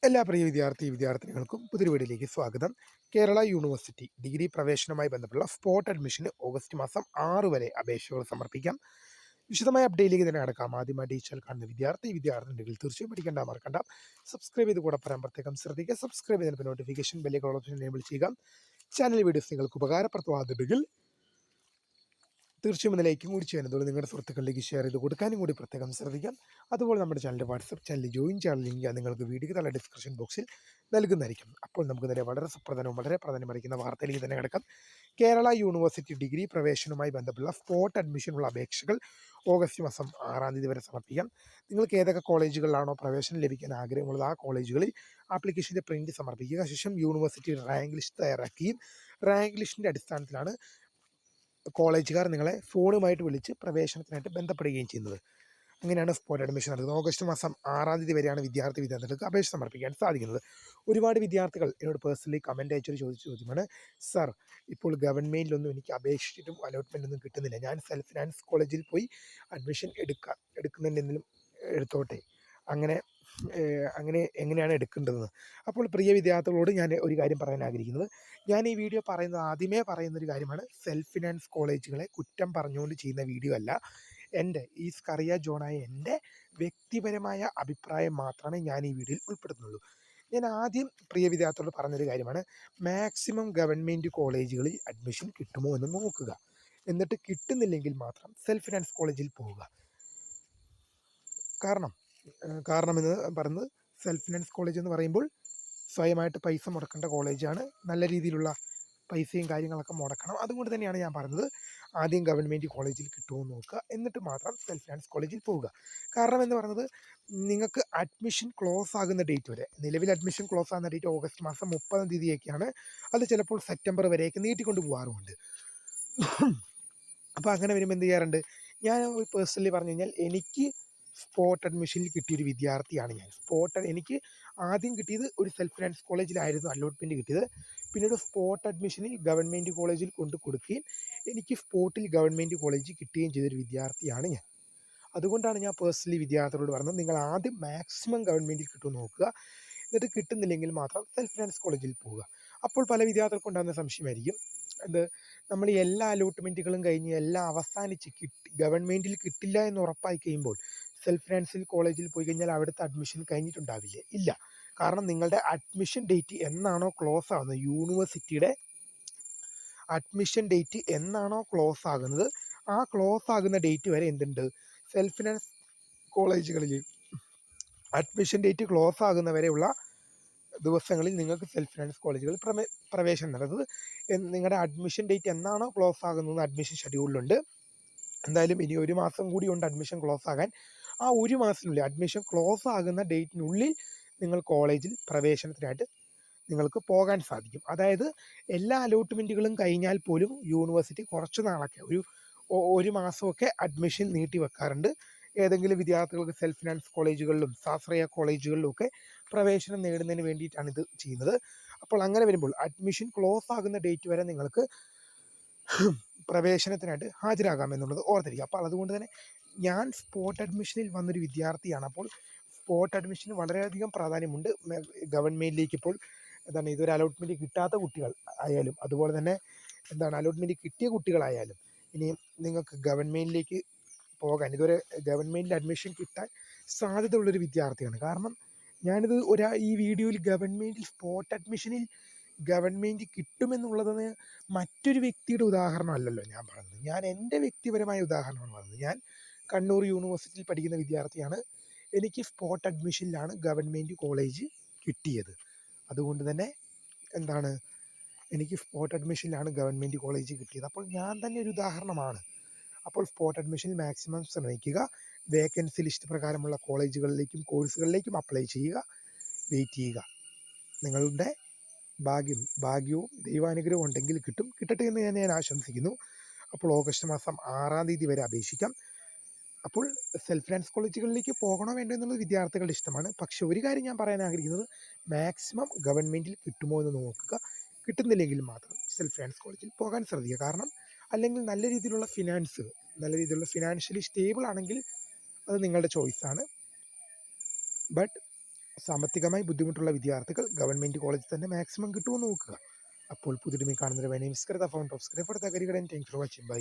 എല്ലാ പ്രിയ വിദ്യാർത്ഥിനികൾക്കും പുതിയൊരു വീഡിയോയിലേക്ക് സ്വാഗതം. കേരള യൂണിവേഴ്സിറ്റി ഡിഗ്രി പ്രവേശനവുമായി ബന്ധപ്പെട്ടുള്ള സ്പോട്ട് അഡ്മിഷന് ഓഗസ്റ്റ് മാസം 6 വരെ അപേക്ഷകൾ സമർപ്പിക്കാം. വിശദമായ അപ്ഡേറ്റിലേക്ക് തന്നെ കിടക്കാം. ആദ്യമായിട്ട് ഈ ചാനൽ കാണുന്ന വിദ്യാർത്ഥിനികൾ തീർച്ചയായും പഠിക്കേണ്ട മറക്കണ്ട. സബ്സ്ക്രൈബ് ചെയ്ത് കൂടെ പറയാൻ പ്രത്യേകം ശ്രദ്ധിക്കുക. സബ്സ്ക്രൈബ് ചെയ്തതിന് നോട്ടിഫിക്കേഷൻ ബെല്ലുകൾ ഓപ്ഷൻ എനേബിൾ ചെയ്യുക. ചാനൽ വീഡിയോസ് നിങ്ങൾക്ക് ഉപകാരപ്രദമാകുന്നുണ്ടെങ്കിൽ തീർച്ചയായും ലൈക്കും കൂടി ചെയ്യാൻ, അതുപോലെ നിങ്ങളുടെ സുഹൃത്തുക്കളിലേക്ക് ഷെയർ ചെയ്ത് കൊടുക്കാനും കൂടി പ്രത്യേകം ശ്രദ്ധിക്കാം. അതുപോലെ നമ്മുടെ ചാനലിൻ്റെ വാട്സപ്പ് ചാനൽ ജോയിൻ ചെയ്യാൻ ലിങ്ക് നിങ്ങൾക്ക് വീഡിയോയ്ക്ക് തല ഡിസ്ക്രിപ്ഷൻ ബോക്സിൽ നൽകുന്നതായിരിക്കും. അപ്പോൾ നമുക്ക് നേരെ വളരെ സുപ്രധാനവും വളരെ പ്രാധാന്യമറിയിക്കുന്ന വാർത്തയിലേക്ക് തന്നെ കിടക്കാം. കേരള യൂണിവേഴ്സിറ്റി ഡിഗ്രി പ്രവേശനവുമായി ബന്ധപ്പെട്ടുള്ള സ്പോട്ട് അഡ്മിഷനുള്ള അപേക്ഷകൾ ഓഗസ്റ്റ് മാസം 6 തീയതി വരെ സമർപ്പിക്കാം. നിങ്ങൾക്ക് ഏതൊക്കെ കോളേജുകളിലാണോ പ്രവേശനം ലഭിക്കാൻ ആഗ്രഹമുള്ളത് ആ കോളേജുകളിൽ ആപ്ലിക്കേഷൻ്റെ പ്രിൻറ്റ് സമർപ്പിക്കുക. ശേഷം യൂണിവേഴ്സിറ്റി റാങ്ക് ലിസ്റ്റ് തയ്യാറാക്കുകയും റാങ്ക് ലിസ്റ്റിൻ്റെ അടിസ്ഥാനത്തിലാണ് കോളേജുകാർ നിങ്ങളെ ഫോണുമായിട്ട് വിളിച്ച് പ്രവേശനത്തിനായിട്ട് ബന്ധപ്പെടുകയും ചെയ്യുന്നത്. അങ്ങനെയാണ് സ്പോട്ട് അഡ്മിഷൻ നടക്കുന്നത്. ഓഗസ്റ്റ് മാസം 6 തീയതി വരെയാണ് വിദ്യാർത്ഥികൾക്ക് അപേക്ഷ സമർപ്പിക്കാൻ സാധിക്കുന്നത്. ഒരുപാട് വിദ്യാർത്ഥികൾ എന്നോട് പേഴ്സണലി കമൻറ്റ് അയച്ചൊരു ചോദ്യമാണ്, സർ ഇപ്പോൾ ഗവൺമെൻറ്റിലൊന്നും എനിക്ക് അപേക്ഷിച്ചിട്ടും അലോട്ട്മെൻ്റ് ഒന്നും കിട്ടുന്നില്ല, ഞാൻ സെൽഫ് ഫിനാൻസ് കോളേജിൽ പോയി അഡ്മിഷൻ എടുക്കുന്നുണ്ടെങ്കിലും എടുത്തോട്ടെ, അങ്ങനെ എങ്ങനെയാണ് എടുക്കേണ്ടതെന്ന്. അപ്പോൾ പ്രിയ വിദ്യാർത്ഥികളോട് ഞാൻ ഒരു കാര്യം പറയാൻ ആഗ്രഹിക്കുന്നത്, ഞാൻ ഈ വീഡിയോ ആദ്യമേ പറയുന്നൊരു കാര്യമാണ്, സെൽഫ് ഫിനാൻസ് കോളേജുകളെ കുറ്റം പറഞ്ഞുകൊണ്ട് ചെയ്യുന്ന വീഡിയോ അല്ല. എൻ്റെ ഈ സ്കറിയ ജോണായ എൻ്റെ വ്യക്തിപരമായ അഭിപ്രായം മാത്രമേ ഞാൻ ഈ വീഡിയോയിൽ ഉൾപ്പെടുത്തുന്നുള്ളൂ. ഞാൻ ആദ്യം പ്രിയ വിദ്യാർത്ഥികളോട് പറഞ്ഞൊരു കാര്യമാണ്, മാക്സിമം ഗവൺമെൻറ് കോളേജുകളിൽ അഡ്മിഷൻ കിട്ടുമോ എന്ന് നോക്കുക. എന്നിട്ട് കിട്ടുന്നില്ലെങ്കിൽ മാത്രം സെൽഫ് ഫിനാൻസ് കോളേജിൽ പോവുക. കാരണമെന്ന് പറയുന്നത്, സെൽഫ് ഫിനാൻസ് കോളേജ് എന്ന് പറയുമ്പോൾ സ്വയമായിട്ട് പൈസ മുടക്കേണ്ട കോളേജാണ്. നല്ല രീതിയിലുള്ള പൈസയും കാര്യങ്ങളൊക്കെ മുടക്കണം. അതുകൊണ്ട് തന്നെയാണ് ഞാൻ പറഞ്ഞത്, ആദ്യം ഗവൺമെൻറ് കോളേജിൽ കിട്ടുമോ എന്ന് നോക്കുക, എന്നിട്ട് മാത്രം സെൽഫ് ഫിനാൻസ് കോളേജിൽ പോവുക. കാരണം എന്ന് പറയുന്നത്, നിങ്ങൾക്ക് അഡ്മിഷൻ ക്ലോസ് ആകുന്ന ഡേറ്റ് വരെ, നിലവിൽ അഡ്മിഷൻ ക്ലോസ് ആകുന്ന ഡേറ്റ് ഓഗസ്റ്റ് മാസം 30 തീയതിയൊക്കെയാണ്. അത് ചിലപ്പോൾ സെപ്റ്റംബർ വരെയൊക്കെ നീട്ടിക്കൊണ്ട് പോകാറുമുണ്ട്. അപ്പോൾ അങ്ങനെ വരുമ്പോൾ എന്ത് ചെയ്യാറുണ്ട്, ഞാൻ പേഴ്സണലി പറഞ്ഞു കഴിഞ്ഞാൽ, എനിക്ക് സ്പോട്ട് അഡ്മിഷനിൽ കിട്ടിയൊരു വിദ്യാർത്ഥിയാണ് ഞാൻ. എനിക്ക് ആദ്യം കിട്ടിയത് ഒരു സെൽഫ് ഫിനാൻസ് കോളേജിലായിരുന്നു അലോട്ട്മെൻറ്റ് കിട്ടിയത്. പിന്നീട് സ്പോട്ട് അഡ്മിഷനിൽ ഗവൺമെൻറ് കോളേജിൽ കൊണ്ട് കൊടുക്കുകയും എനിക്ക് സ്പോട്ടിൽ ഗവൺമെൻറ് കോളേജിൽ കിട്ടുകയും ചെയ്തൊരു വിദ്യാർത്ഥിയാണ് ഞാൻ. അതുകൊണ്ടാണ് ഞാൻ പേഴ്സണലി വിദ്യാർത്ഥികളോട് പറഞ്ഞത്, നിങ്ങൾ ആദ്യം മാക്സിമം ഗവൺമെൻറ്റിൽ കിട്ടുമെന്ന് നോക്കുക, എന്നിട്ട് കിട്ടുന്നില്ലെങ്കിൽ മാത്രം സെൽഫ് ഫിനാൻസ് കോളേജിൽ പോവുക. അപ്പോൾ പല വിദ്യാർത്ഥികൾക്കും ഉണ്ടാകുന്ന സംശയമായിരിക്കും, നമ്മൾ എല്ലാ അലോട്ട്മെൻറ്റുകളും കഴിഞ്ഞ് എല്ലാം അവസാനിച്ച് ഗവൺമെൻറ്റിൽ കിട്ടില്ല എന്ന് ഉറപ്പായി കഴിയുമ്പോൾ സെൽഫ് ഫിനാൻസിൽ കോളേജിൽ പോയി കഴിഞ്ഞാൽ അവിടുത്തെ അഡ്മിഷൻ കഴിഞ്ഞിട്ടുണ്ടാവില്ലേ? ഇല്ല. കാരണം നിങ്ങളുടെ അഡ്മിഷൻ ഡേറ്റ് എന്നാണോ ക്ലോസ് ആകുന്നത്, യൂണിവേഴ്സിറ്റിയുടെ അഡ്മിഷൻ ഡേറ്റ് എന്നാണോ ക്ലോസ് ആകുന്നത്, ആ ക്ലോസ് ആകുന്ന ഡേറ്റ് വരെ എന്തുണ്ട്, സെൽഫ് ഫിനാൻസ് കോളേജുകളിൽ അഡ്മിഷൻ ഡേറ്റ് ക്ലോസ് ആകുന്നവരെയുള്ള ദിവസങ്ങളിൽ നിങ്ങൾക്ക് സെൽഫ് ഫിനാൻസ് കോളേജുകളിൽ പ്രവേശനം നടത്തുന്നത്. നിങ്ങളുടെ അഡ്മിഷൻ ഡേറ്റ് എന്നാണോ ക്ലോസ് ആകുന്നത് അഡ്മിഷൻ ഷെഡ്യൂളിലുണ്ട്. എന്തായാലും ഇനി ഒരു മാസം കൂടി ഉണ്ട് അഡ്മിഷൻ ക്ലോസ് ആകാൻ. ആ ഒരു മാസത്തിനുള്ളിൽ, അഡ്മിഷൻ ക്ലോസ് ആകുന്ന ഡേറ്റിനുള്ളിൽ നിങ്ങൾ കോളേജിൽ പ്രവേശനത്തിനായിട്ട് നിങ്ങൾക്ക് പോകാൻ സാധിക്കും. അതായത് എല്ലാ അലോട്ട്മെൻറ്റുകളും കഴിഞ്ഞാൽ പോലും യൂണിവേഴ്സിറ്റി കുറച്ച് നാളൊക്കെ, ഒരു മാസമൊക്കെ അഡ്മിഷൻ നീട്ടി വെക്കാറുണ്ട്. ഏതെങ്കിലും വിദ്യാർത്ഥികൾക്ക് സെൽഫ് ഫിനാൻസ് കോളേജുകളിലും സ്വാശ്രയ കോളേജുകളിലും ഒക്കെ പ്രവേശനം നേടുന്നതിന് വേണ്ടിയിട്ടാണ് ഇത് ചെയ്യുന്നത്. അപ്പോൾ അങ്ങനെ വരുമ്പോൾ അഡ്മിഷൻ ക്ലോസ് ആകുന്ന ഡേറ്റ് വരെ നിങ്ങൾക്ക് പ്രവേശനത്തിനായിട്ട് ഹാജരാകാമെന്നുള്ളത് ഓർത്തിരിക്കുക. അപ്പോൾ അതുകൊണ്ട് തന്നെ ഞാൻ സ്പോട്ട് അഡ്മിഷനിൽ വന്നൊരു വിദ്യാർത്ഥിയാണ്. അപ്പോൾ സ്പോട്ട് അഡ്മിഷന് വളരെയധികം പ്രാധാന്യമുണ്ട്. ഗവൺമെൻറ്റിലേക്ക് ഇപ്പോൾ ഇതൊരു അലോട്ട്മെൻറ്റ് കിട്ടാത്ത കുട്ടികൾ ആയാലും, അതുപോലെ തന്നെ അലോട്ട്മെൻറ്റ് കിട്ടിയ കുട്ടികളായാലും, ഇനി നിങ്ങൾക്ക് ഗവൺമെൻറ്റിലേക്ക് പോകാൻ, ഇതുവരെ ഗവൺമെൻറ്റിൽ അഡ്മിഷൻ കിട്ടാൻ സാധ്യതയുള്ളൊരു വിദ്യാർത്ഥിയാണ്. കാരണം ഞാനിത് ഈ വീഡിയോയിൽ ഗവൺമെൻറ്റിൽ സ്പോട്ട് അഡ്മിഷനിൽ ഗവൺമെൻറ് കിട്ടുമെന്നുള്ളത് മറ്റൊരു വ്യക്തിയുടെ ഉദാഹരണമല്ലല്ലോ ഞാൻ പറഞ്ഞത്, ഞാൻ എൻ്റെ വ്യക്തിപരമായ ഉദാഹരണമാണ് പറഞ്ഞത്. ഞാൻ കണ്ണൂർ യൂണിവേഴ്സിറ്റിയിൽ പഠിക്കുന്ന വിദ്യാർത്ഥിയാണ്. എനിക്ക് സ്പോട്ട് അഡ്മിഷനിലാണ് ഗവൺമെൻറ് കോളേജ് കിട്ടിയത്. അതുകൊണ്ട് തന്നെ എനിക്ക് സ്പോട്ട് അഡ്മിഷനിലാണ് ഗവൺമെൻറ് കോളേജ് കിട്ടിയത്. അപ്പോൾ ഞാൻ തന്നെ ഒരു ഉദാഹരണമാണ്. അപ്പോൾ സ്പോട്ട് അഡ്മിഷനിൽ മാക്സിമം ശ്രമിക്കുക. വേക്കൻസി ലിസ്റ്റ് പ്രകാരമുള്ള കോളേജുകളിലേക്കും കോഴ്സുകളിലേക്കും അപ്ലൈ ചെയ്യുക. വെയിറ്റ് ചെയ്യുക. നിങ്ങളുടെ ഭാഗ്യവും ദൈവാനുഗ്രഹവും ഉണ്ടെങ്കിൽ കിട്ടട്ടെ എന്ന് ഞാൻ ആശംസിക്കുന്നു. അപ്പോൾ ഓഗസ്റ്റ് മാസം 6 തീയതി വരെ അപേക്ഷിക്കാം. അപ്പോൾ സെൽഫ് ഫിനാൻസ് കോളേജുകളിലേക്ക് പോകണോ വേണ്ടോ എന്നുള്ളത് വിദ്യാർത്ഥികളുടെ ഇഷ്ടമാണ്. പക്ഷേ ഒരു കാര്യം ഞാൻ പറയാൻ ആഗ്രഹിക്കുന്നത്, മാക്സിമം ഗവൺമെൻറ്റിൽ കിട്ടുമോ എന്ന് നോക്കുക. കിട്ടുന്നില്ലെങ്കിൽ മാത്രം സെൽഫ് ഫിനാൻസ് കോളേജിൽ പോകാൻ ശ്രദ്ധിക്കുക. കാരണം അല്ലെങ്കിൽ നല്ല രീതിയിലുള്ള ഫിനാൻഷ്യലി സ്റ്റേബിൾ ആണെങ്കിൽ അത് നിങ്ങളുടെ ചോയ്സാണ്. ബട്ട് സാമ്പത്തികമായി ബുദ്ധിമുട്ടുള്ള വിദ്യാർത്ഥികൾ ഗവൺമെൻറ് കോളേജിൽ തന്നെ മാക്സിമം കിട്ടുമെന്ന് നോക്കുക. അപ്പോൾ പുതിയതുമായി കാണുന്നതിന് my name is Kritha, founder of script തകരികടൻ. Thanks for watching. ബൈ.